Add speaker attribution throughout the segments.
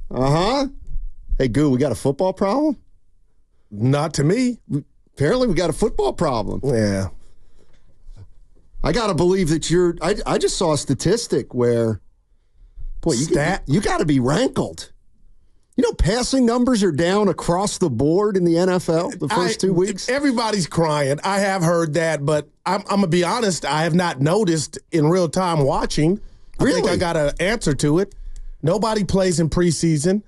Speaker 1: Uh-huh. Hey, Goo, we got a football problem?
Speaker 2: Not to me.
Speaker 1: Apparently we got a football problem.
Speaker 2: Yeah.
Speaker 1: I got to believe that I just saw a statistic where, boy, you got to be rankled. You know, passing numbers are down across the board in the NFL the first 2 weeks.
Speaker 2: Everybody's crying. I have heard that, but I'm going to be honest, I have not noticed in real time watching.
Speaker 1: Really?
Speaker 2: I think I got an answer to it. Nobody plays in preseason.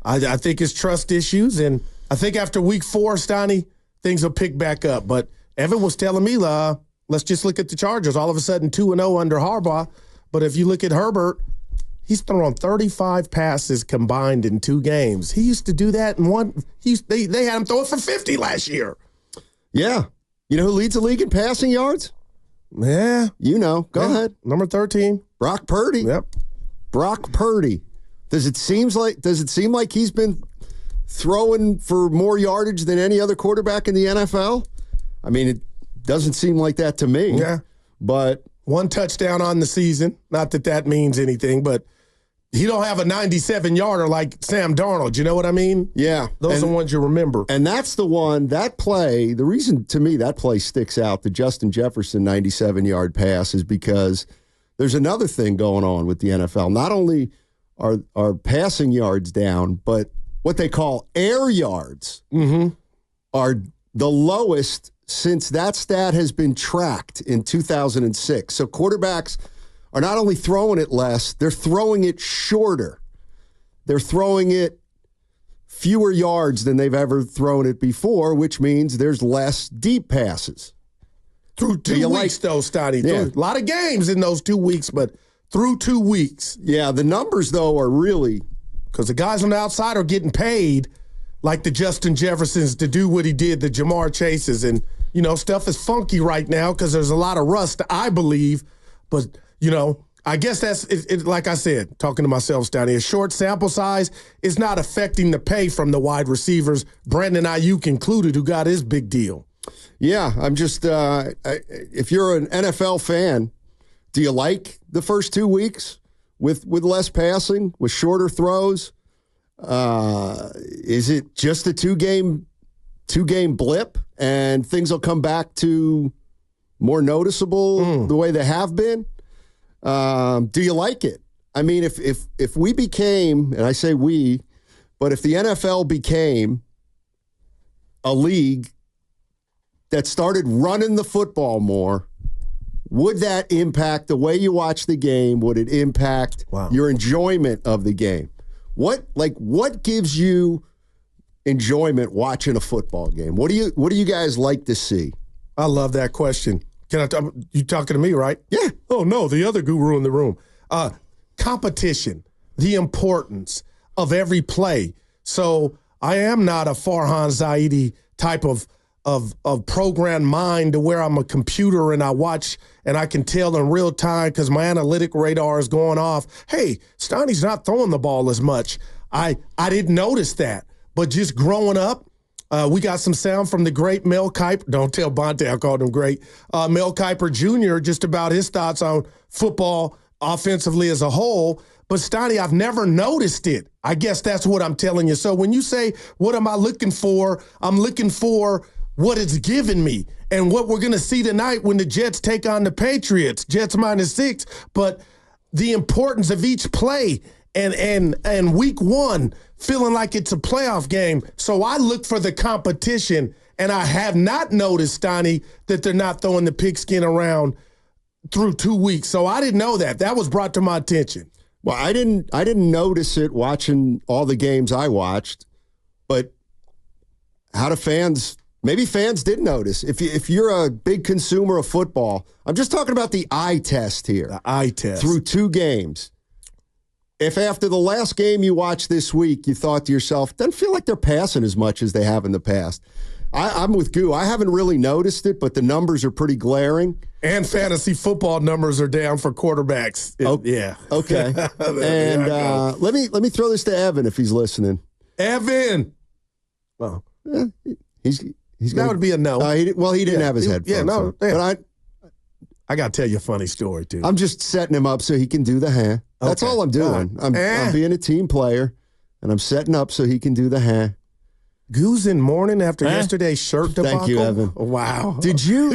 Speaker 2: I think it's trust issues, and I think after week 4, Steiny, things will pick back up. But Evan was telling me, let's just look at the Chargers. All of a sudden, 2-0 under Harbaugh. But if you look at Herbert, he's thrown 35 passes combined in 2 games. He used to do that in one. They had him throw it for 50 last year.
Speaker 1: Yeah. You know who leads the league in passing yards?
Speaker 2: Yeah.
Speaker 1: You know. Go ahead.
Speaker 2: Number 13.
Speaker 1: Brock Purdy.
Speaker 2: Yep.
Speaker 1: Brock Purdy. Does it seem like he's been throwing for more yardage than any other quarterback in the NFL? I mean, it doesn't seem like that to me.
Speaker 2: Yeah.
Speaker 1: But
Speaker 2: 1 touchdown on the season. Not that means anything, but he don't have a 97-yarder like Sam Darnold. You know what I mean?
Speaker 1: Yeah.
Speaker 2: Those are the ones you remember.
Speaker 1: And that's the one, that play, the reason to me that play sticks out, the Justin Jefferson 97-yard pass, is because there's another thing going on with the NFL. Not only are passing yards down, but what they call air yards are the lowest since that stat has been tracked in 2006. So quarterbacks are not only throwing it less, they're throwing it shorter. They're throwing it fewer yards than they've ever thrown it before, which means there's less deep passes.
Speaker 2: Through 2 weeks, though, Steiny.
Speaker 1: Yeah.
Speaker 2: A lot of games in those 2 weeks, but through 2 weeks.
Speaker 1: Yeah, the numbers, though, are really...
Speaker 2: Because the guys on the outside are getting paid like the Justin Jeffersons to do what he did, the Jamar Chases. And, you know, stuff is funky right now because there's a lot of rust, I believe. But, you know, I guess that's, like I said, talking to myself, Steiny, a short sample size is not affecting the pay from the wide receivers, Brandon Ayuk included, who got his big deal.
Speaker 1: Yeah, I'm just, if you're an NFL fan, do you like the first 2 weeks with less passing, with shorter throws? Is it just a two-game blip and things will come back to more noticeable the way they have been? Do you like it? I mean, if we became, and I say we, but if the NFL became a league that started running the football more, would that impact the way you watch the game? Would it impact your enjoyment of the game? What gives you enjoyment watching a football game? What do you guys like to see?
Speaker 2: I love that question. You talking to me, right?
Speaker 1: Yeah.
Speaker 2: Oh, no, the other guru in the room. Competition, the importance of every play. So I am not a Farhan Zaidi type of programmed mind to where I'm a computer and I watch and I can tell in real time because my analytic radar is going off. Hey, Steiny's not throwing the ball as much. I didn't notice that. But just growing up, we got some sound from the great Mel Kiper. Don't tell Bonte I called him great. Mel Kiper Jr., just about his thoughts on football offensively as a whole. But Steiny, I've never noticed it. I guess that's what I'm telling you. So when you say, what am I looking for? I'm looking for what it's given me and what we're going to see tonight when the Jets take on the Patriots. Jets -6, but the importance of each play and week 1 feeling like it's a playoff game. So I look for the competition, and I have not noticed, Steiny, that they're not throwing the pigskin around through 2 weeks. So I didn't know that. That was brought to my attention.
Speaker 1: Well, I didn't notice it watching all the games I watched, but how do fans? Maybe fans did notice. If you're a big consumer of football, I'm just talking about the eye test here.
Speaker 2: The eye test.
Speaker 1: Through 2 games. If after the last game you watched this week, you thought to yourself, doesn't feel like they're passing as much as they have in the past. I'm with Goo. I haven't really noticed it, but the numbers are pretty glaring.
Speaker 2: And fantasy football numbers are down for quarterbacks. Yeah.
Speaker 1: Okay. And let me throw this to Evan if he's listening.
Speaker 2: Evan.
Speaker 1: Well, he's
Speaker 2: that would be a no.
Speaker 1: He didn't have his headphones.
Speaker 2: Yeah, no.
Speaker 1: But
Speaker 2: I got to tell you a funny story, too.
Speaker 1: I'm just setting him up so he can do the hand. That's all I'm doing. I'm being a team player. and I'm setting up so he can do the
Speaker 2: Goose in morning after yesterday's shirt debacle?
Speaker 1: Thank you, Evan.
Speaker 2: Wow.
Speaker 1: Did you,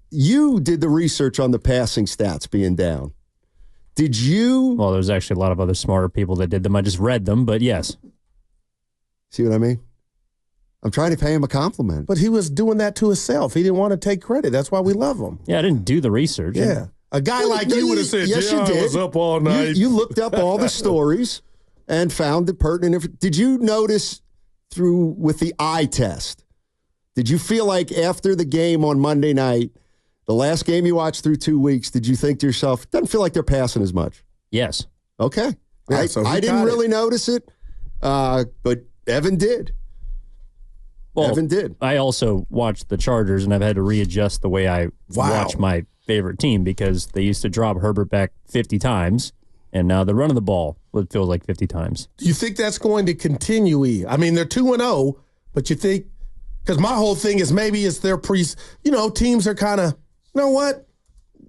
Speaker 1: you did the research on the passing stats being down. Did you?
Speaker 3: Well, there's actually a lot of other smarter people that did them. I just read them, but yes.
Speaker 1: See what I mean? I'm trying to pay him a compliment.
Speaker 2: But he was doing that to himself. He didn't want to take credit. That's why we love him.
Speaker 3: Yeah, I didn't do the research.
Speaker 2: Yeah. A guy like you would have said,
Speaker 1: yes,
Speaker 2: yeah,
Speaker 1: you did.
Speaker 2: I was up all night.
Speaker 1: You looked up all the stories and found the pertinent. Did you notice with the eye test? Did you feel like after the game on Monday night, the last game you watched through 2 weeks, did you think to yourself, doesn't feel like they're passing as much?
Speaker 3: Yes.
Speaker 1: Okay.
Speaker 2: Yeah,
Speaker 1: I didn't really notice it, but Evan did.
Speaker 3: Well,
Speaker 1: Evan did.
Speaker 3: I also watched the Chargers, and I've had to readjust the way I watch my favorite team because they used to drop Herbert back 50 times, and now they're running the ball, it feels like 50 times.
Speaker 2: Do you think that's going to continue, E? I mean, they're 2-0, but you think, because my whole thing is maybe it's their teams are kind of, you know what?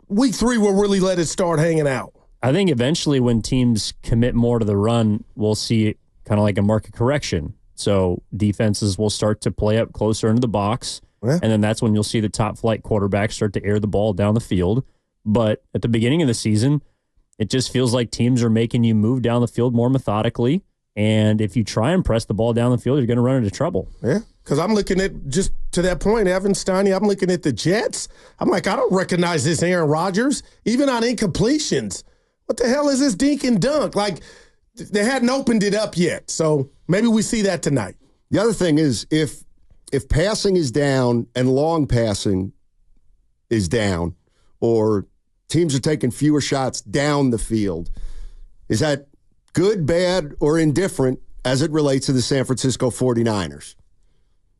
Speaker 2: Week 3 will really let it start hanging out.
Speaker 3: I think eventually when teams commit more to the run, we'll see kind of like a market correction. So defenses will start to play up closer into the box, and then that's when you'll see the top flight quarterbacks start to air the ball down the field. But at the beginning of the season, it just feels like teams are making you move down the field more methodically. And if you try and press the ball down the field, you're going to run into trouble.
Speaker 2: Yeah, because I'm looking at, just to that point, Evan, Steiny, I'm looking at the Jets. I'm like, I don't recognize this Aaron Rodgers, even on incompletions. What the hell is this dink and dunk? Like, they hadn't opened it up yet. So maybe we see that tonight.
Speaker 1: The other thing is if passing is down and long passing is down, or teams are taking fewer shots down the field, is that good, bad, or indifferent as it relates to the San Francisco 49ers?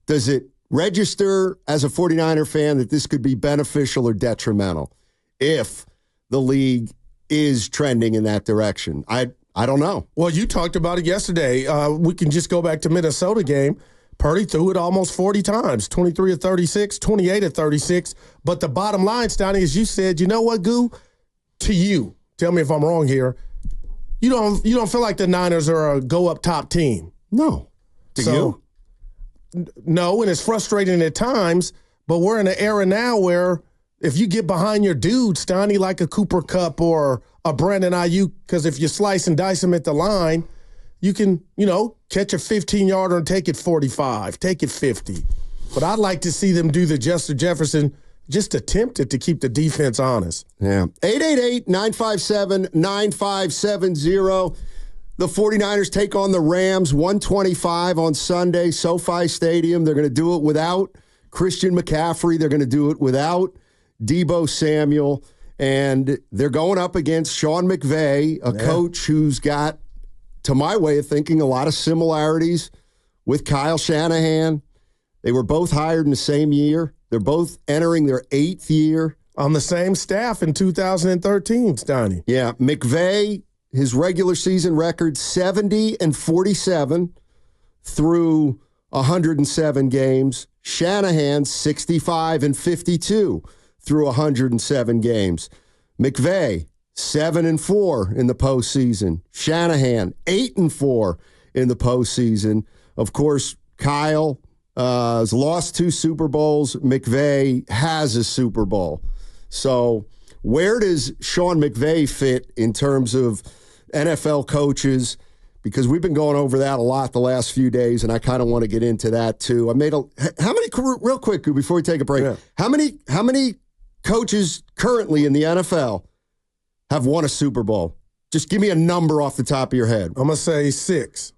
Speaker 1: Does it register as a 49er fan that this could be beneficial or detrimental if the league is trending in that direction? I don't know.
Speaker 2: Well, you talked about it yesterday. We can just go back to Minnesota game. Purdy threw it almost 40 times, 23 of 36, 28 of 36. But the bottom line, Steiny, is you said, you know what, Goo? To you, tell me if I'm wrong here, you don't feel like the Niners are a go-up top team.
Speaker 1: No. Do you?
Speaker 2: No, and it's frustrating at times, but we're in an era now where if you get behind your dude, Steiny, like a Cooper Kupp or a Brandon Ayuk, because if you slice and dice them at the line, you can, catch a 15-yarder and take it 45, take it 50. But I'd like to see them do the Justin Jefferson, just attempt it to keep the defense honest.
Speaker 1: Yeah. 888-957-9570. The 49ers take on the Rams, 125 on Sunday, SoFi Stadium. They're going to do it without Christian McCaffrey. They're going to do it without Deebo Samuel. And they're going up against Sean McVay, a coach who's got, to my way of thinking, a lot of similarities with Kyle Shanahan. They were both hired in the same year. They're both entering their 8th year.
Speaker 2: On the same staff in 2013, Steiny.
Speaker 1: Yeah, McVay, his regular season record, 70-47 through 107 games. Shanahan, 65-52 through 107 games. McVay, 7-4 in the postseason. Shanahan, 8-4 in the postseason. Of course, Kyle has lost 2 Super Bowls. McVay has a Super Bowl. So where does Sean McVay fit in terms of NFL coaches? Because we've been going over that a lot the last few days, and I kind of want to get into that too. Real quick, before we take a break, how many coaches currently in the NFL have won a Super Bowl? Just give me a number off the top of your head.
Speaker 2: I'm going to say 6.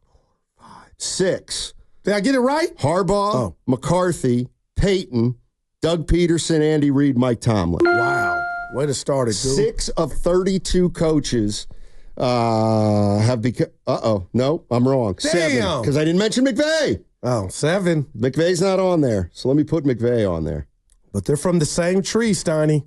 Speaker 1: 6.
Speaker 2: Did I get it right?
Speaker 1: Harbaugh, McCarthy, Peyton, Doug Peterson, Andy Reid, Mike Tomlin.
Speaker 2: Wow. Way to start it, dude.
Speaker 1: 6 of 32 coaches have become... No, I'm wrong.
Speaker 2: Damn.
Speaker 1: 7, because I didn't mention McVay.
Speaker 2: Oh, 7.
Speaker 1: McVay's not on there, so let me put McVay on there.
Speaker 2: But they're from the same tree, Steiny.